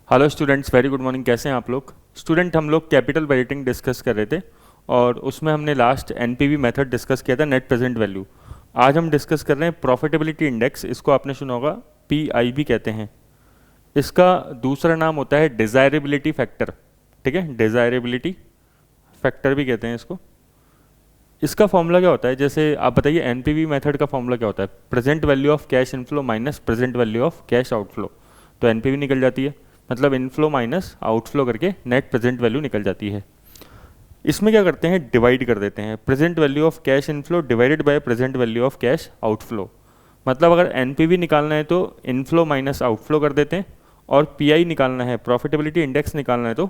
Hello students, very good morning. कैसे हैं आप लोग? स्टूडेंट, हम लोग कैपिटल बजटिंग डिस्कस कर रहे थे और उसमें हमने लास्ट एनपीवी मेथड डिस्कस किया था, नेट प्रेजेंट वैल्यू। आज हम डिस्कस कर रहे हैं प्रॉफिटेबिलिटी इंडेक्स। इसको आपने सुना होगा, पीआईवी कहते हैं। इसका दूसरा नाम होता है डिज़ायरेबिलिटी फैक्टर। ठीक है, डिज़ायरेबिलिटी फैक्टर भी कहते हैं इसको। इसका फॉर्मूला क्या होता है? जैसे आप बताइए, एनपीवी मेथड का फॉर्मूला क्या होता है? Present value of cash inflow minus present value of cash outflow. तो एनपीवी निकल जाती है, मतलब इनफ्लो माइनस आउटफ्लो करके नेट प्रेजेंट वैल्यू निकल जाती है। इसमें क्या करते हैं, डिवाइड कर देते हैं present value of cash inflow divided by present value of cash outflow. मतलब अगर एनपीवी निकालना है तो इनफ्लो माइनस आउटफ्लो कर देते हैं, और पीआई निकालना है, प्रॉफिटेबिलिटी इंडेक्स निकालना है, तो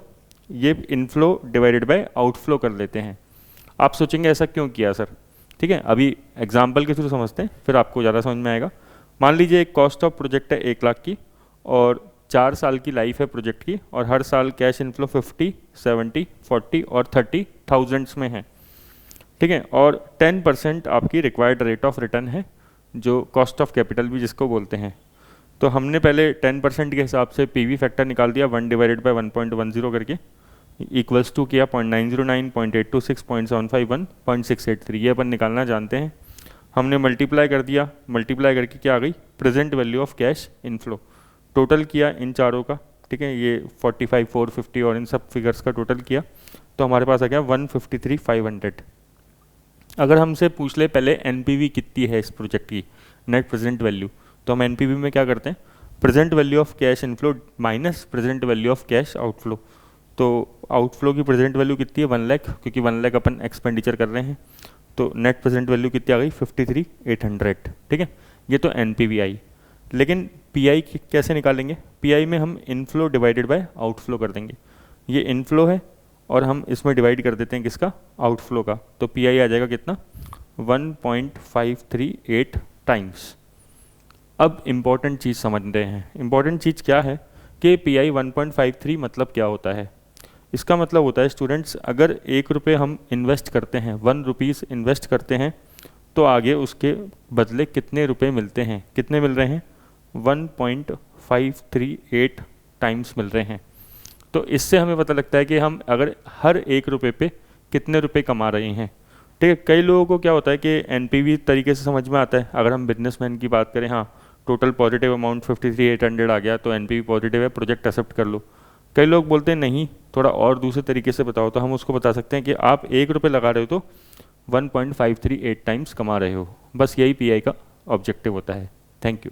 ये इनफ्लो डिवाइडेड बाय आउटफ्लो कर देते हैं। आप सोचेंगे ऐसा क्यों किया सर? ठीक है, अभी एग्जाम्पल के थ्रू समझते हैं, फिर आपको ज़्यादा समझ में आएगा। मान लीजिए एक कॉस्ट ऑफ प्रोजेक्ट है 1 लाख की, और 4 साल की लाइफ है प्रोजेक्ट की, और हर साल कैश इनफ्लो 50, 70, 40 और 30 थाउजेंड्स में है। ठीक है, और 10% आपकी रिक्वायर्ड रेट ऑफ रिटर्न है, जो कॉस्ट ऑफ कैपिटल भी जिसको बोलते हैं। तो हमने पहले 10% के हिसाब से पीवी फैक्टर निकाल दिया, 1 डिवाइडेड बाय 1.10 करके, इक्वल्स टू किया 0.909, 0.826, 0.751, 0.683। ये अपन निकालना जानते हैं। हमने मल्टीप्लाई कर दिया, मल्टीप्लाई करके क्या आ गई? Present value of cash inflow. Total किया इन चारों का, ठीक है, ये 45, 450 और इन सब फिगर्स का टोटल किया, तो हमारे पास आ गया 153,500। अगर हमसे पूछ ले पहले एनपीवी कितनी है इस प्रोजेक्ट की, नेट प्रेजेंट वैल्यू, तो हम एनपीवी में क्या करते हैं? Present value of cash inflow minus present value of cash outflow. तो आउटफ्लो की प्रेजेंट वैल्यू कितनी है? 1 लाख, क्योंकि 1 लाख अपन एक्सपेंडिचर कर रहे हैं। तो नेट प्रेजेंट वैल्यू कितनी आ गई? 53,800। ठीक है, ये तो एनपीवी आई। लेकिन पीआई कैसे निकालेंगे? पीआई में हम इनफ्लो डिवाइडेड बाय आउटफ्लो कर देंगे। ये इनफ्लो है और हम इसमें डिवाइड कर देते हैं किसका? आउटफ्लो का। तो पीआई आ जाएगा कितना? 1.538 टाइम्स। अब इम्पॉर्टेंट चीज़ समझ रहे हैं। इम्पॉर्टेंट चीज़ क्या है कि पीआई 1.53 मतलब क्या होता है? इसका मतलब होता है स्टूडेंट्स, अगर 1 रुपये हम इन्वेस्ट करते हैं, 1 रुपीज़ इन्वेस्ट करते हैं, तो आगे उसके बदले कितने रुपए मिलते हैं? कितने मिल रहे हैं? 1.538 टाइम्स मिल रहे हैं। तो इससे हमें पता लगता है कि हम अगर हर 1 रुपये पे कितने रुपए कमा रहे हैं। ठीक है, कई लोगों को क्या होता है कि एनपीवी तरीके से समझ में आता है। अगर हम बिजनेसमैन की बात करें, हाँ, टोटल पॉजिटिव अमाउंट 53,800 आ गया तो एनपीवी पॉजिटिव है, प्रोजेक्ट एक्सेप्ट कर लो। कई लोग बोलते हैं नहीं, थोड़ा और दूसरे तरीके से बताओ, तो हम उसको बता सकते हैं कि आप 1 रुपये लगा रहे हो तो 1.538 टाइम्स कमा रहे हो। बस यही पीआई का ऑब्जेक्टिव होता है। Thank you.